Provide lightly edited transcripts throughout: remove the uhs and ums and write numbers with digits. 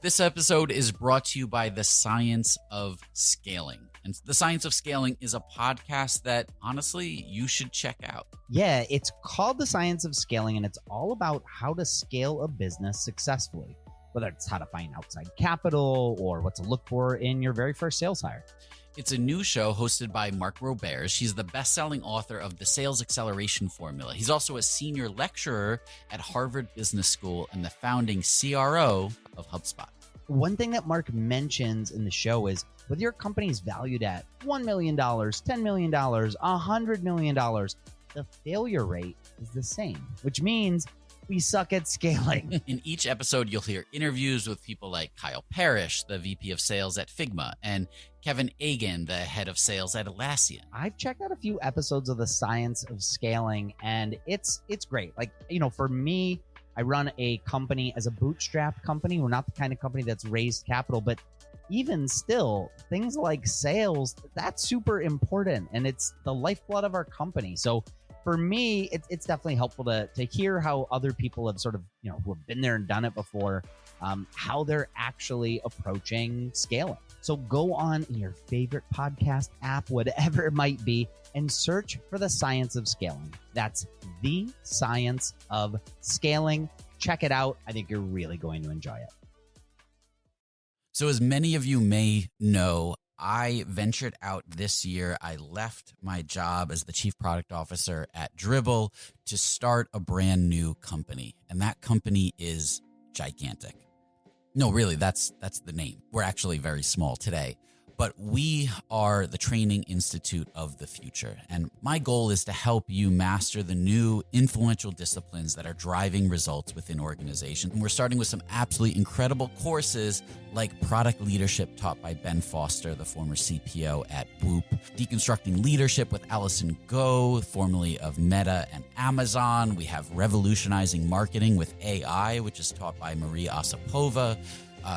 This episode is brought to you by The Science of Scaling. And The Science of Scaling is a podcast that, honestly, you should check out. Yeah, it's called The Science of Scaling, and it's all about how to scale a business successfully, whether it's how to find outside capital or what to look for in your very first sales hire. It's a new show hosted by Mark Roberge. She's the best-selling author of The Sales Acceleration Formula. He's also a senior lecturer at Harvard Business School and the founding CRO of HubSpot. One thing that Mark mentions in the show is whether your company is valued at $1 million, $10 million, $100 million, the failure rate is the same, which means we suck at scaling. In each episode, you'll hear interviews with people like Kyle Parrish, the VP of Sales at Figma, and Kevin Egan, the head of sales at Atlassian. I've checked out a few episodes of The Science of Scaling, and it's great. Like, for me, I run a company as a bootstrap company. We're not the kind of company that's raised capital, but even still, things like sales, that's super important, and it's the lifeblood of our company. So for me, it's definitely helpful to hear how other people have sort of, who have been there and done it before, how they're actually approaching scaling. So go on in your favorite podcast app, whatever it might be, and search for The Science of Scaling. That's The Science of Scaling. Check it out. I think you're really going to enjoy it. So as many of you may know, I ventured out this year. I left my job as the chief product officer at Dribbble to start a brand new company. And that company is gigantic. No, really, that's the name. We're actually very small today. But we are the training institute of the future. And my goal is to help you master the new influential disciplines that are driving results within organizations. And we're starting with some absolutely incredible courses like product leadership taught by Ben Foster, the former CPO at Whoop, deconstructing leadership with Allison Go, formerly of Meta and Amazon. We have revolutionizing marketing with AI, which is taught by Marie Osipova,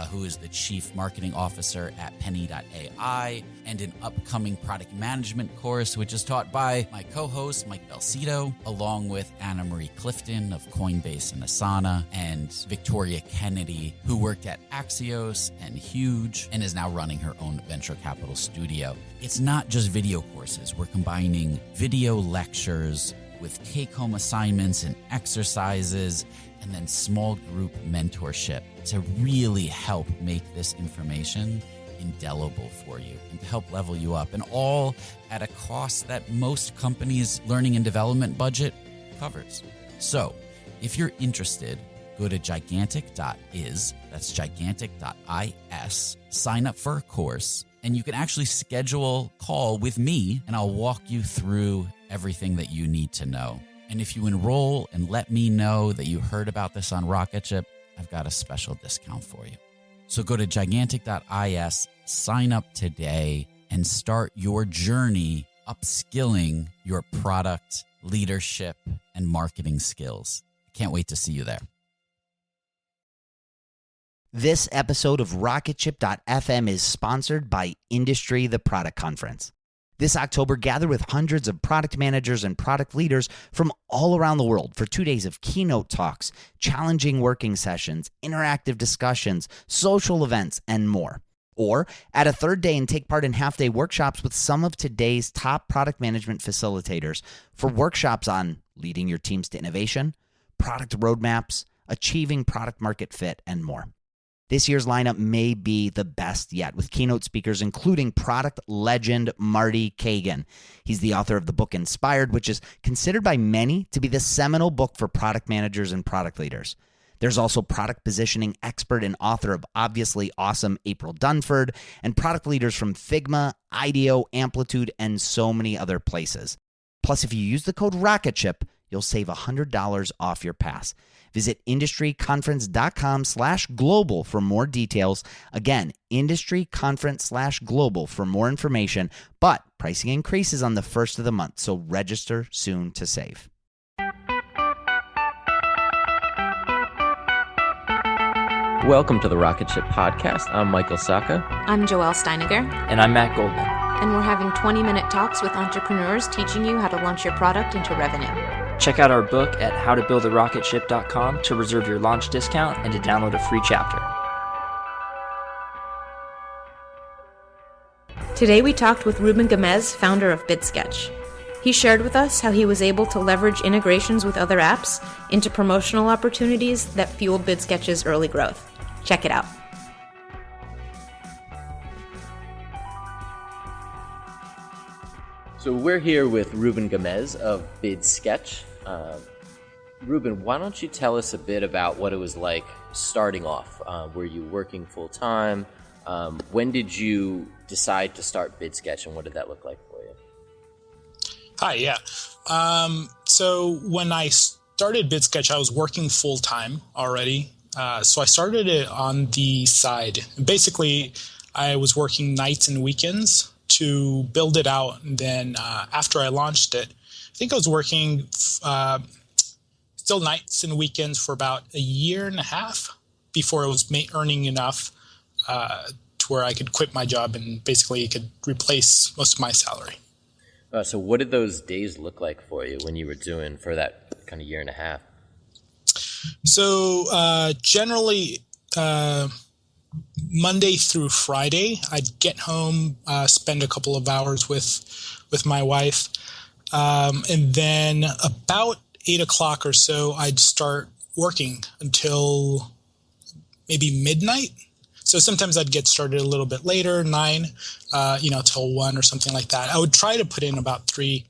who is the chief marketing officer at Penny.ai, and an upcoming product management course, which is taught by my co-host, Mike Belcito, along with Anna Marie Clifton of Coinbase and Asana, and Victoria Kennedy, who worked at Axios and Huge, and is now running her own venture capital studio. It's not just video courses. We're combining video lectures with take-home assignments and exercises, and then small group mentorship to really help make this information indelible for you and to help level you up, and all at a cost that most companies' learning and development budget covers. So if you're interested, go to gigantic.is, that's gigantic.is, sign up for a course, and you can actually schedule a call with me, and I'll walk you through everything that you need to know. And if you enroll and let me know that you heard about this on Rocketship, I've got a special discount for you. So go to gigantic.is, sign up today, and start your journey upskilling your product, leadership, and marketing skills. I can't wait to see you there. This episode of Rocketship.fm is sponsored by Industry, the Product Conference. This October, gather with hundreds of product managers and product leaders from all around the world for 2 days of keynote talks, challenging working sessions, interactive discussions, social events, and more. Or add a third day and take part in half-day workshops with some of today's top product management facilitators for workshops on leading your teams to innovation, product roadmaps, achieving product market fit, and more. This year's lineup may be the best yet, with keynote speakers including product legend Marty Kagan. He's the author of the book Inspired, which is considered by many to be the seminal book for product managers and product leaders. There's also product positioning expert and author of Obviously Awesome April Dunford, and product leaders from Figma, IDEO, Amplitude, and so many other places. Plus, if you use the code Rocketship, you'll save $100 off your pass. Visit industryconference.com/global for more details. Again, industryconference/global for more information, but pricing increases on the first of the month, so register soon to save. Welcome to the Rocketship podcast. I'm Michael Sacca. I'm Joelle Steiniger. And I'm Matt Goldman. And we're having 20-minute talks with entrepreneurs teaching you how to launch your product into revenue. Check out our book at howtobuildarocketship.com to reserve your launch discount and to download a free chapter. Today we talked with Ruben Gamez, founder of Bidsketch. He shared with us how he was able to leverage integrations with other apps into promotional opportunities that fueled Bidsketch's early growth. Check it out. So we're here with Ruben Gamez of Bidsketch. Ruben, why don't you tell us a bit about what it was like starting off? Were you working full-time? When did you decide to start Bidsketch, and what did that look like for you? Hi, yeah. So when I started Bidsketch, I was working full-time already. So I started it on the side. Basically, I was working nights and weekends to build it out. And then after I launched it, I think I was working still nights and weekends for about a year and a half before I was earning enough to where I could quit my job and basically it could replace most of my salary. So what did those days look like for you when you were doing for that kind of year and a half? So generally Monday through Friday, I'd get home, spend a couple of hours with my wife, and then about 8 o'clock or so, I'd start working until maybe midnight. So sometimes I'd get started a little bit later, 9, till 1 or something like that. I would try to put in about 3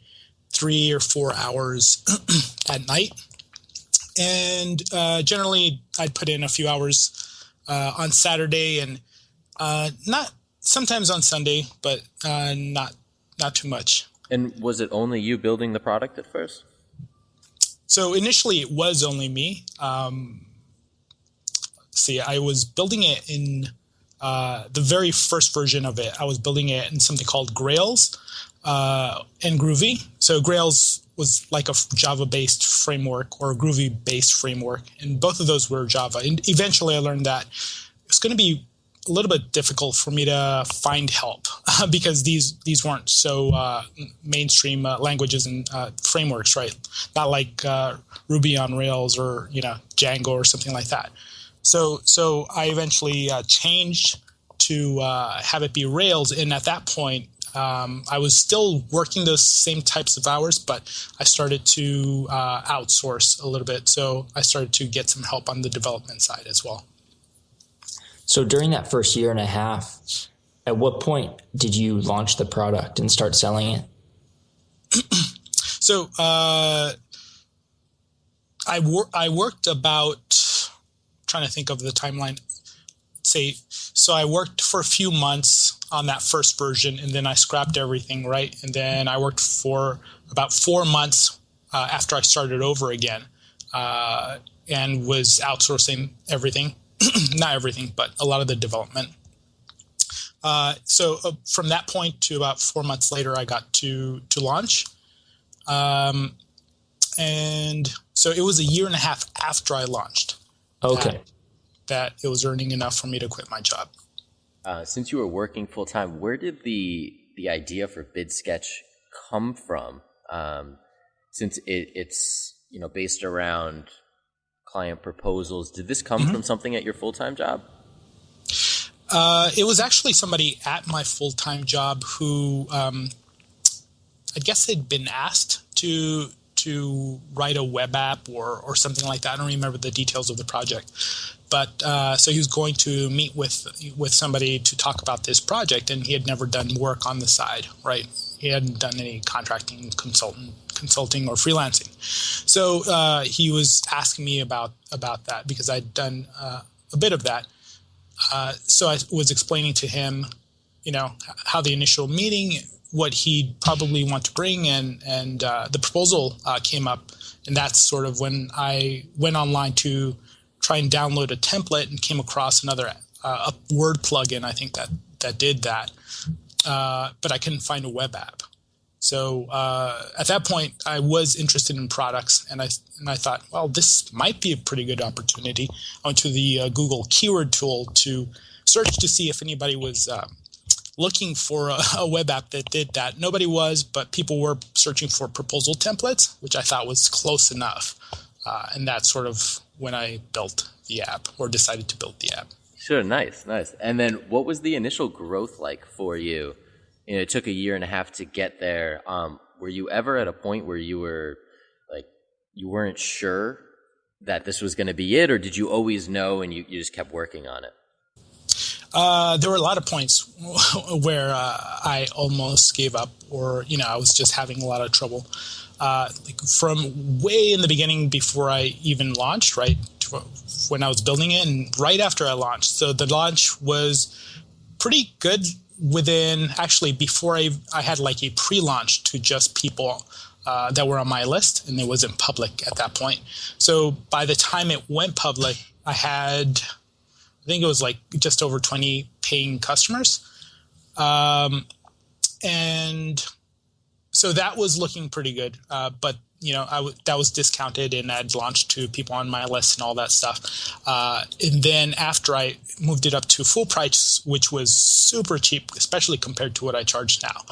or 4 hours at night. And generally, I'd put in a few hours on Saturday and not sometimes on Sunday, but not too much. And was it only you building the product at first? So initially, it was only me. I was building it in the very first version of it. I was building it in something called Grails and Groovy. So Grails was like a Java-based framework or a Groovy-based framework, and both of those were Java. And eventually I learned that it's going to be a little bit difficult for me to find help because these weren't so mainstream languages and frameworks, right? Not like Ruby on Rails or Django or something like that. So I eventually changed to have it be Rails, and at that point I was still working those same types of hours, but I started to outsource a little bit. So I started to get some help on the development side as well. So during that first year and a half, at what point did you launch the product and start selling it? So I worked about, trying to think of the timeline, so I worked for a few months on that first version, and then I scrapped everything, right? And then I worked for about 4 months after I started over again and was outsourcing everything. Not everything, but a lot of the development. So from that point to about 4 months later, I got to launch. And so it was a year and a half after I launched. Okay. That it was earning enough for me to quit my job. Since you were working full time, where did the idea for Bidsketch come from? Since it's based around client proposals, did this come from something at your full time job? It was actually somebody at my full time job who I guess they'd been asked to write a web app or something like that. I don't remember the details of the project. But so he was going to meet with somebody to talk about this project, and he had never done work on the side, right? He hadn't done any contracting, consulting or freelancing. So he was asking me about that because I'd done a bit of that. So I was explaining to him, how the initial meeting, what he'd probably want to bring, and the proposal came up. And that's sort of when I went online to try and download a template and came across another a Word plugin, I think that did that. But I couldn't find a web app. So at that point, I was interested in products, and I thought, well, this might be a pretty good opportunity. I went to the Google keyword tool to search to see if anybody was looking for a web app that did that. Nobody was, but people were searching for proposal templates, which I thought was close enough. And that's sort of when I built the app, or decided to build the app. Sure, nice. And then what was the initial growth like for you it took a year and a half to get there. Were you ever at a point where you were like, you weren't sure that this was going to be it, or did you always know and you just kept working on it? There were a lot of points where I almost gave up, or I was just having a lot of trouble. Like from way in the beginning, before I even launched, right, when I was building it, and right after I launched. So the launch was pretty good. Before I had like a pre-launch to just people that were on my list, and it wasn't public at that point. So by the time it went public, I think it was like just over 20 paying customers. And so that was looking pretty good. But that was discounted, and I'd launched to people on my list and all that stuff. And then after I moved it up to full price, which was super cheap, especially compared to what I charge now,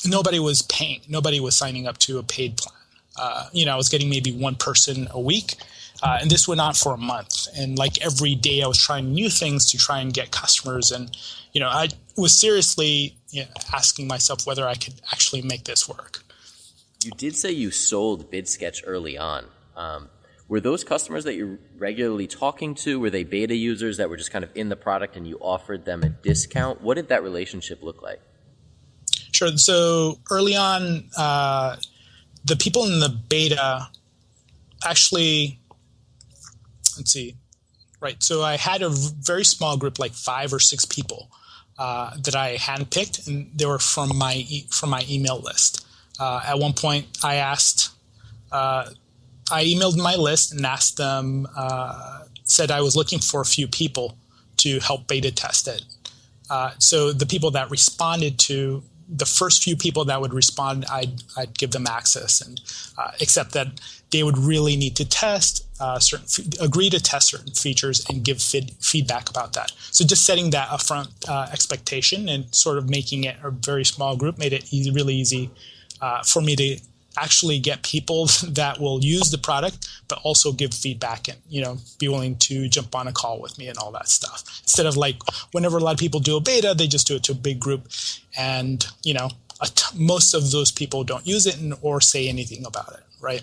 nobody was paying. Nobody was signing up to a paid plan. I was getting maybe one person a week. And this went on for a month. And like every day I was trying new things to try and get customers. And, I was seriously asking myself whether I could actually make this work. You did say you sold Bidsketch early on. Were those customers that you're regularly talking to, were they beta users that were just kind of in the product and you offered them a discount? What did that relationship look like? Sure. So early on, the people in the beta actually, let's see, right. So I had a very small group, like 5 or 6 people that I handpicked, and they were from my email list. At one point, I emailed my list and asked them, said I was looking for a few people to help beta test it. So the people that responded to the first few people that would respond, I'd give them access, and except that they would really need to test agree to test certain features and give feedback about that. So just setting that upfront expectation and sort of making it a very small group made it really easy for me to actually get people that will use the product, but also give feedback and, be willing to jump on a call with me and all that stuff. Instead of like whenever a lot of people do a beta, they just do it to a big group, and, most of those people don't use it or say anything about it, right?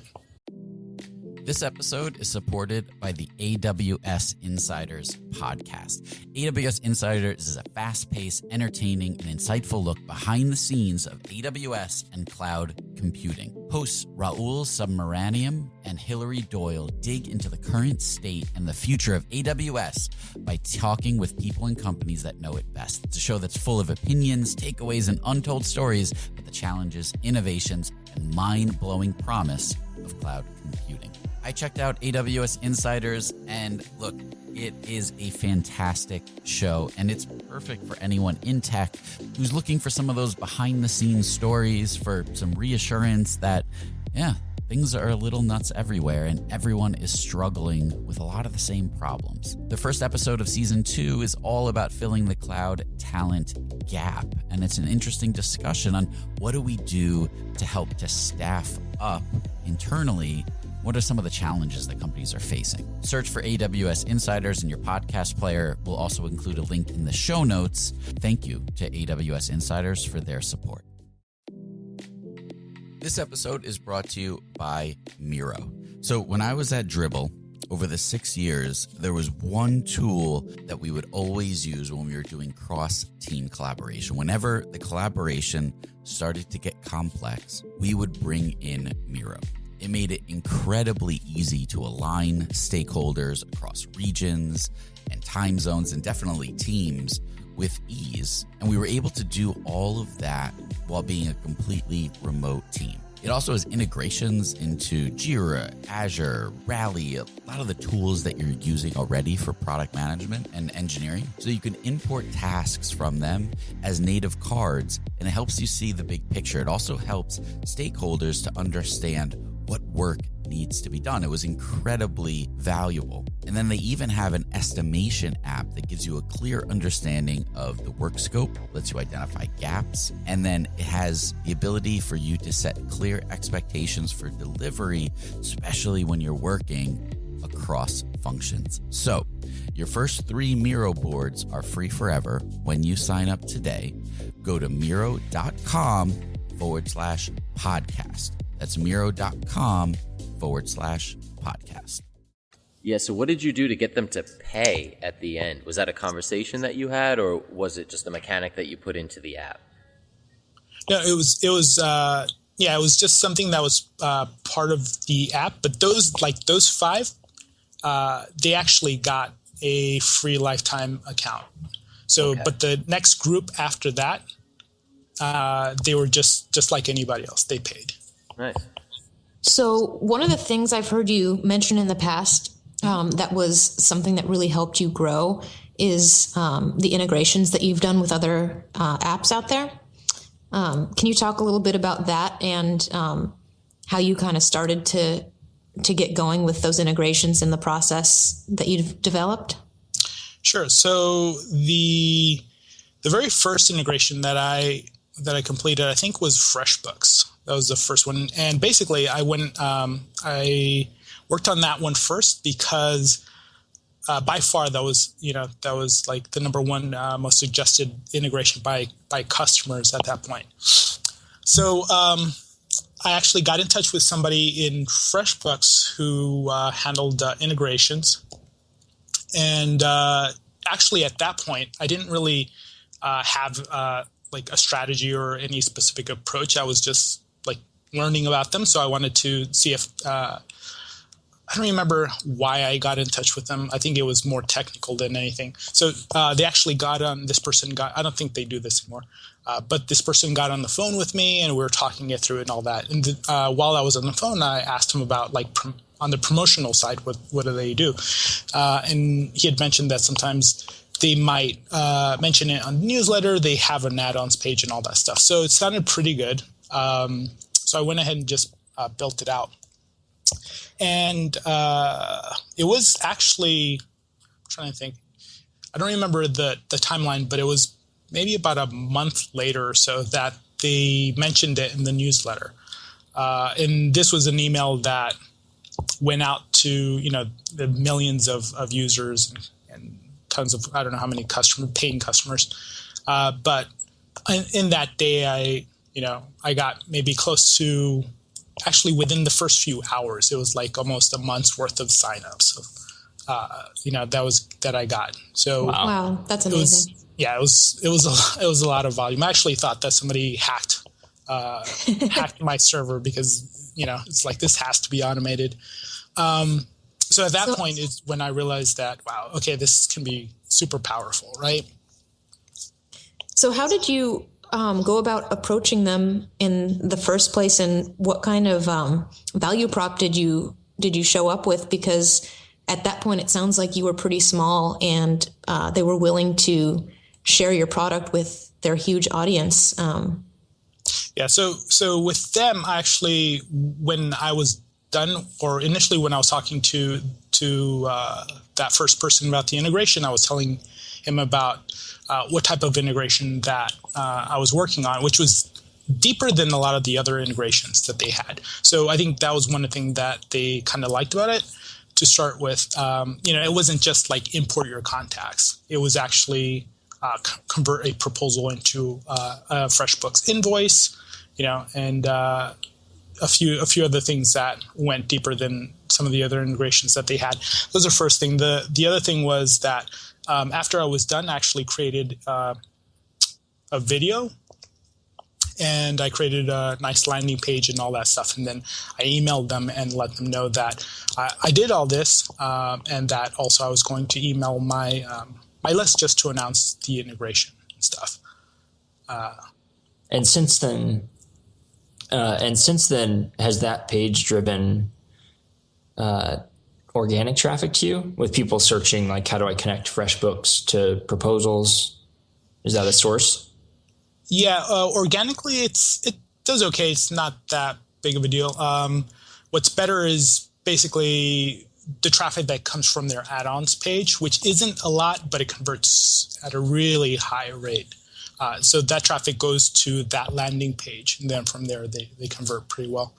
This episode is supported by the AWS Insiders podcast. AWS Insiders is a fast-paced, entertaining, and insightful look behind the scenes of AWS and cloud computing. Hosts Raul Submaranian and Hillary Doyle dig into the current state and the future of AWS by talking with people and companies that know it best. It's a show that's full of opinions, takeaways, and untold stories about the challenges, innovations, and mind-blowing promise of cloud computing. I checked out AWS Insiders, and look, it is a fantastic show, and it's perfect for anyone in tech who's looking for some of those behind-the-scenes stories, for some reassurance that, things are a little nuts everywhere, and everyone is struggling with a lot of the same problems. The first episode of season 2 is all about filling the cloud talent gap, and it's an interesting discussion on what do we do to help to staff up internally. What are some of the challenges that companies are facing? Search for AWS Insiders in your podcast player. We'll also include a link in the show notes. Thank you to AWS Insiders for their support. This episode is brought to you by Miro. So when I was at Dribbble, over the 6 years, there was one tool that we would always use when we were doing cross-team collaboration. Whenever the collaboration started to get complex, we would bring in Miro. It made it incredibly easy to align stakeholders across regions and time zones, and definitely teams, with ease. And we were able to do all of that while being a completely remote team. It also has integrations into Jira, Azure, Rally, a lot of the tools that you're using already for product management and engineering. So you can import tasks from them as native cards, and it helps you see the big picture. It also helps stakeholders to understand what work needs to be done. It was incredibly valuable. And then they even have an estimation app that gives you a clear understanding of the work scope, lets you identify gaps, and then it has the ability for you to set clear expectations for delivery, especially when you're working across functions. So your first 3 Miro boards are free forever when you sign up today. Go to Miro.com/podcast. That's Miro.com/podcast. Yeah, so what did you do to get them to pay at the end? Was that a conversation that you had, or was it just a mechanic that you put into the app? No, it was just something that was part of the app. But those 5, they actually got a free lifetime account. So, okay. But the next group after that, they were just like anybody else. They paid. Nice. So one of the things I've heard you mention in the past that was something that really helped you grow is the integrations that you've done with other apps out there. Can you talk a little bit about that and how you kind of started to get going with those integrations in the process that you've developed? Sure. So the very first integration that I completed, I think, was FreshBooks. That was the first one, and basically, I worked on that one first because by far that was like the number one most suggested integration by customers at that point. So I actually got in touch with somebody in FreshBooks who handled integrations, and actually at that point I didn't really have like a strategy or any specific approach. I was just like learning about them, so I wanted to see if I don't remember why I got in touch with them. I think it was more technical than anything. So they actually got on. This person got. I don't think they do this anymore. But this person got on the phone with me, and we were talking it through and all that. And while I was on the phone, I asked him about like on the promotional side, what do they do? And he had mentioned that sometimes they might mention it on the newsletter. They have an add-ons page and all that stuff. So it sounded pretty good. So I went ahead and just built it out. And it was actually, I'm trying to think, I don't remember the timeline, but it was maybe about a month later or so that they mentioned it in the newsletter. And this was an email that went out to, the millions of users and tons of, I don't know how many paying customers. But in that day, I got maybe close to, actually within the first few hours, it was like almost a month's worth of signups. So, that I got. So wow, that's amazing. It was a lot of volume. I actually thought that somebody hacked my server because, it's like this has to be automated. So at that point is when I realized that, wow, okay, this can be super powerful, right? So how did you go about approaching them in the first place, and what kind of value prop did you show up with? Because at that point, it sounds like you were pretty small, and they were willing to share your product with their huge audience. Yeah. So with them, actually, when I was done, or initially when I was talking to that first person about the integration, I was telling him about what type of integration that I was working on, which was deeper than a lot of the other integrations that they had. So I think that was one of the things that they kind of liked about it. To start with, it wasn't just like import your contacts. It was actually convert a proposal into a FreshBooks invoice, and a few other things that went deeper than some of the other integrations that they had. That was the first thing. The other thing was that after I was done, I actually created a video, and I created a nice landing page and all that stuff. And then I emailed them and let them know that I did all this, and that also I was going to email my list just to announce the integration and stuff. And since then, has that page driven organic traffic to you, with people searching like, how do I connect FreshBooks to proposals? Is that a source? Yeah, organically it does okay. It's not that big of a deal. What's better is basically the traffic that comes from their add-ons page, which isn't a lot, but it converts at a really high rate. So that traffic goes to that landing page, and then from there they convert pretty well.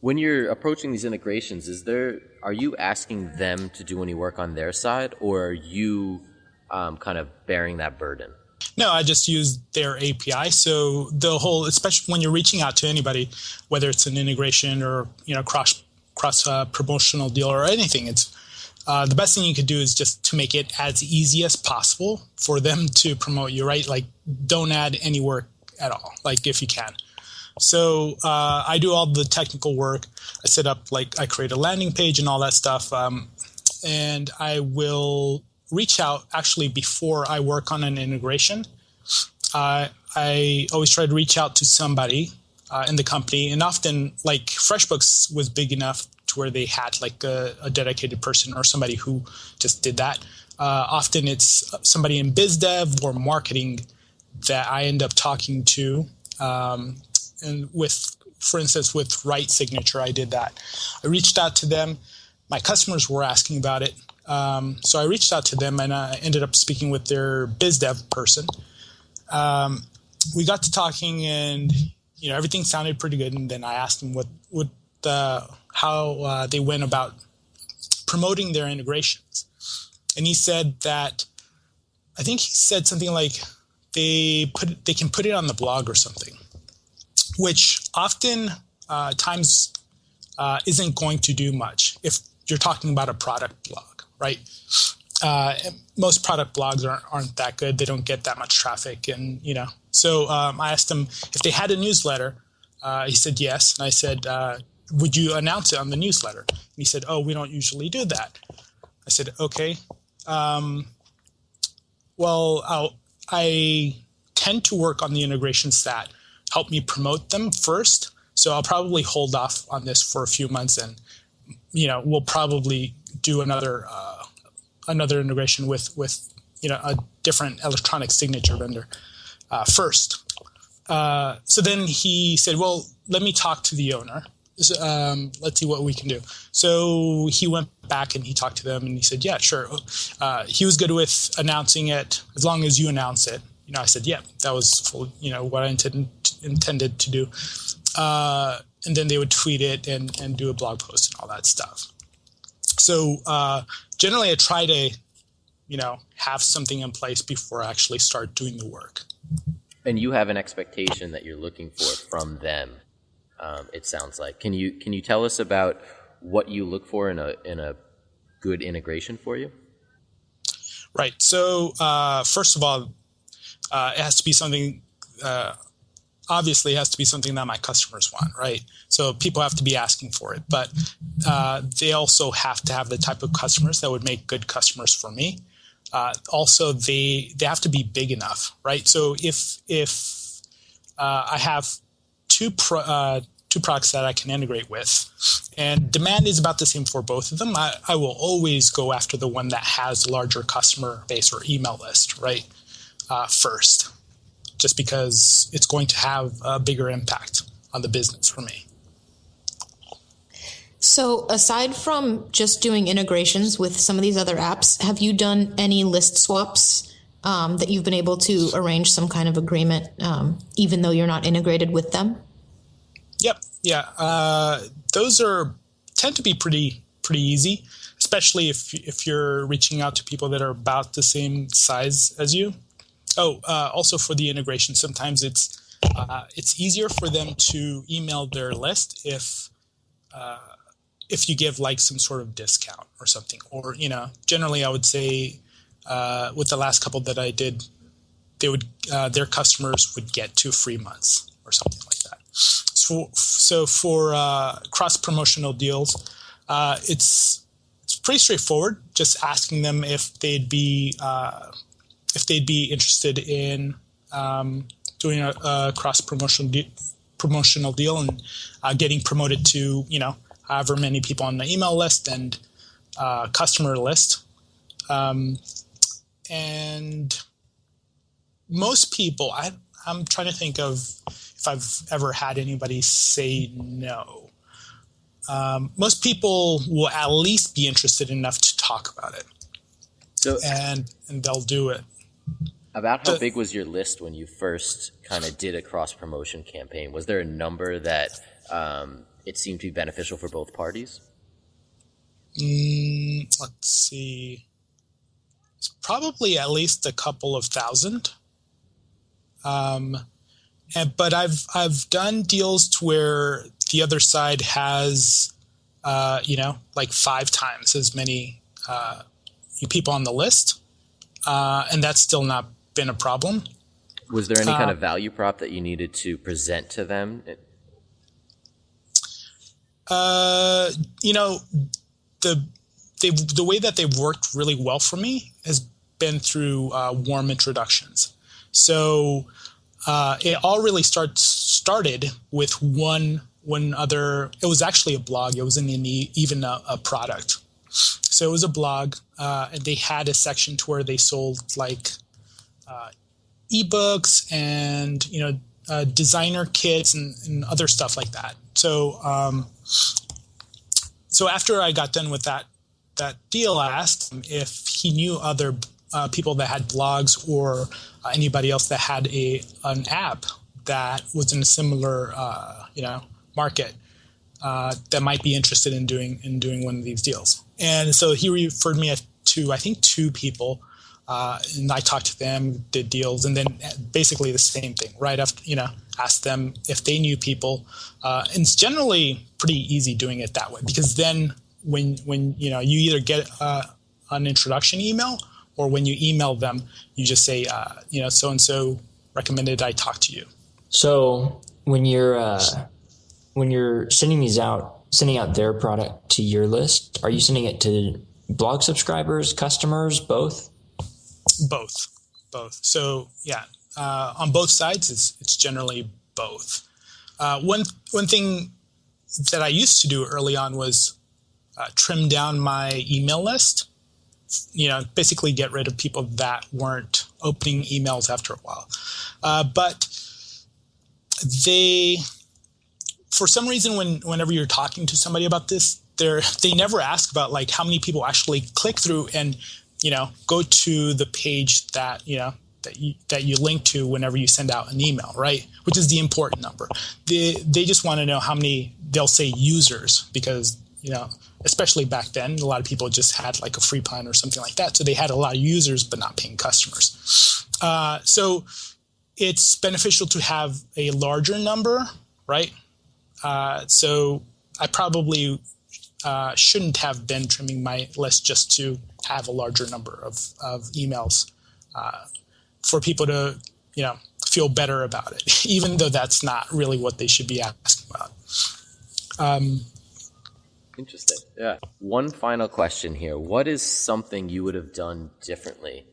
When you're approaching these integrations, are you asking them to do any work on their side, or are you kind of bearing that burden? No, I just use their API. So the whole, especially when you're reaching out to anybody, whether it's an integration or cross promotional deal or anything, it's the best thing you could do is just to make it as easy as possible for them to promote you, right? Like, don't add any work at all, like if you can. So I do all the technical work. I set up, I create a landing page and all that stuff. And I will reach out actually before I work on an integration. I always try to reach out to somebody in the company. And often, FreshBooks was big enough to where they had a dedicated person or somebody who just did that. Often it's somebody in biz dev or marketing that I end up talking to. And for instance, with Right Signature, I did that. I reached out to them. My customers were asking about it. So I reached out to them, and I ended up speaking with their biz dev person. We got to talking, and everything sounded pretty good. And then I asked them how they went about promoting their integrations. And he said that, I think he said something like they can put it on the blog or something, which often times isn't going to do much if you're talking about a product blog, right? Most product blogs aren't that good. They don't get that much traffic, and So I asked him if they had a newsletter. He said yes, and I said, "Would you announce it on the newsletter?" And he said, "Oh, we don't usually do that." I said, "Okay. I tend to work on the integrations that help me promote them first. So I'll probably hold off on this for a few months, and we'll probably do another integration with a different electronic signature vendor first." So then he said, "Well, let me talk to the owner. Let's see what we can do." So he went back and he talked to them, and he said, "Yeah, sure." He was good with announcing it as long as you announce it. I said, "Yeah, that was what I intended to do." And then they would tweet it and do a blog post and all that stuff. So generally, I try to, have something in place before I actually start doing the work. And you have an expectation that you're looking for from them. It sounds like. Can you tell us about what you look for in a good integration for you? Right. So first of all, it has to be something. Obviously, it has to be something that my customers want, right? So people have to be asking for it, but they also have to have the type of customers that would make good customers for me. Also, they have to be big enough, right? So if I have two products that I can integrate with, and demand is about the same for both of them, I will always go after the one that has a larger customer base or email list, right? First, just because it's going to have a bigger impact on the business for me. So aside from just doing integrations with some of these other apps, have you done any list swaps that you've been able to arrange some kind of agreement, even though you're not integrated with them? Yep. Yeah. Those tend to be pretty easy, especially if you're reaching out to people that are about the same size as you. Also for the integration, sometimes it's easier for them to email their list if you give some sort of discount or something, or generally I would say with the last couple that I did, they would their customers would get 2 free months or something like that. So for cross promotional deals, it's pretty straightforward. Just asking them if they'd be interested in doing a cross promotional deal and getting promoted to however many people on the email list and customer list. And most people, I'm trying to think of if I've ever had anybody say no. Most people will at least be interested enough to talk about it. So, and they'll do it. About how big was your list when you first kind of did a cross-promotion campaign? Was there a number that it seemed to be beneficial for both parties? Let's see. It's probably at least a couple of thousand. But I've done deals to where the other side has, like 5 times as many people on the list, and that's still not been a problem. Was there any kind of value prop that you needed to present to them? The way that they've worked really well for me has been through warm introductions. So it all really started with one other. It was actually a blog. It wasn't even a product. So it was a blog, and they had a section to where they sold like ebooks and designer kits and other stuff like that. So so after I got done with that deal, I asked him if he knew other people that had blogs or anybody else that had an app that was in a similar market that might be interested in doing one of these deals. And so he referred me to I think 2 people, and I talked to them, did deals, and then basically the same thing. Right after, asked them if they knew people, and it's generally pretty easy doing it that way, because then when you either get an introduction email, or when you email them, you just say, so and so recommended I talk to you. So when you're sending out their product to your list, are you sending it to blog subscribers, customers, both? Both. So yeah, on both sides, it's generally both. One thing that I used to do early on was trim down my email list. Basically get rid of people that weren't opening emails after a while. But for some reason, whenever you're talking to somebody about this, they never ask about like how many people actually click through and go to the page that that you link to whenever you send out an email, right? Which is the important number. They just want to know how many, they'll say users, because especially back then, a lot of people just had like a free plan or something like that. So they had a lot of users, but not paying customers. So it's beneficial to have a larger number, right? So I probably shouldn't have been trimming my list just to have a larger number of emails for people to, feel better about it, even though that's not really what they should be asking about. Interesting. Yeah. One final question here. What is something you would have done differently,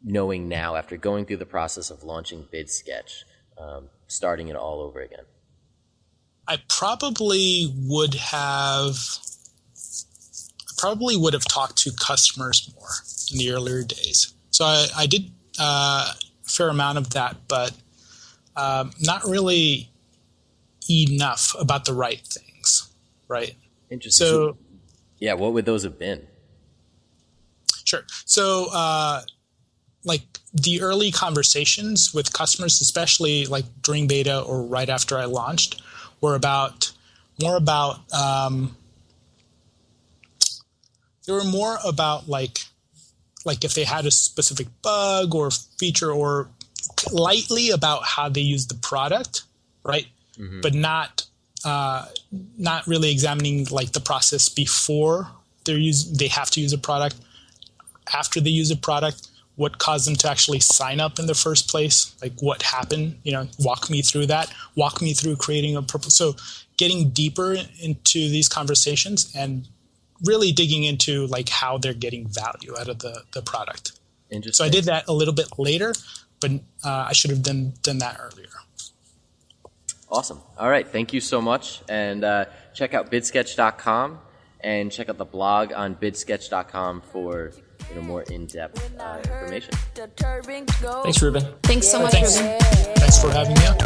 knowing now after going through the process of launching Bidsketch, starting it all over again? I probably would have talked to customers more in the earlier days. So I did a fair amount of that, but not really enough about the right things, right? Interesting. So, yeah, what would those have been? Sure. So, like the early conversations with customers, especially like during beta or right after I launched, were more about like if they had a specific bug or feature, or lightly about how they use the product, right? Mm-hmm. But not really examining like the process before they have to use a product, after they use a product, what caused them to actually sign up in the first place, like what happened, walk me through that, walk me through creating a purpose. So getting deeper into these conversations and really digging into like how they're getting value out of the product. So I did that a little bit later, but I should have done that earlier. Awesome. All right. Thank you so much. And check out bidsketch.com and check out the blog on bidsketch.com for more in-depth information. Thanks, Ruben. Thanks so much, Ruben. Thanks for having me on.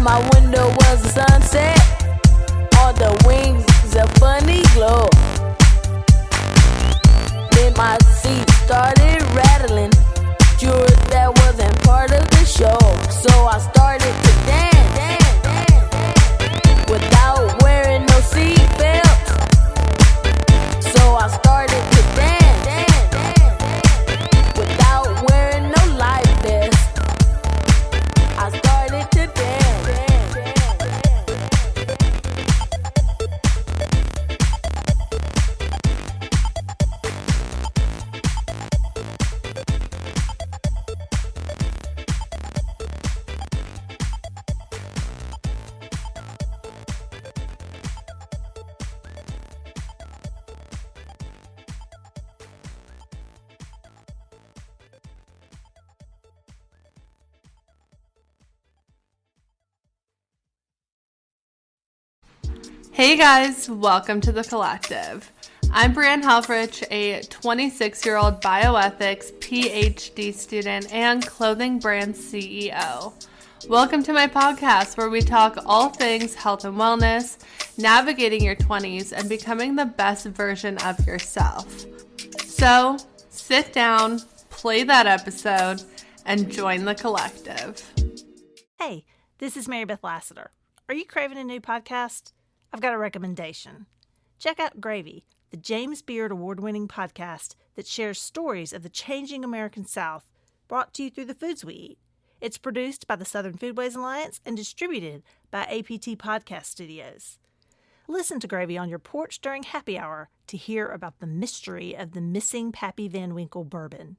My window was the sunset, or the Hey guys, welcome to The Collective. I'm Brianne Helfrich, a 26-year-old bioethics PhD student and clothing brand CEO. Welcome to my podcast where we talk all things health and wellness, navigating your 20s, and becoming the best version of yourself. So, sit down, play that episode, and join the collective. Hey, this is Mary Beth Lassiter. Are you craving a new podcast? I've got a recommendation. Check out Gravy, the James Beard Award-winning podcast that shares stories of the changing American South, brought to you through the foods we eat. It's produced by the Southern Foodways Alliance and distributed by APT Podcast Studios. Listen to Gravy on your porch during happy hour to hear about the mystery of the missing Pappy Van Winkle bourbon.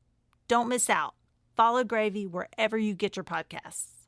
Don't miss out. Follow Gravy wherever you get your podcasts.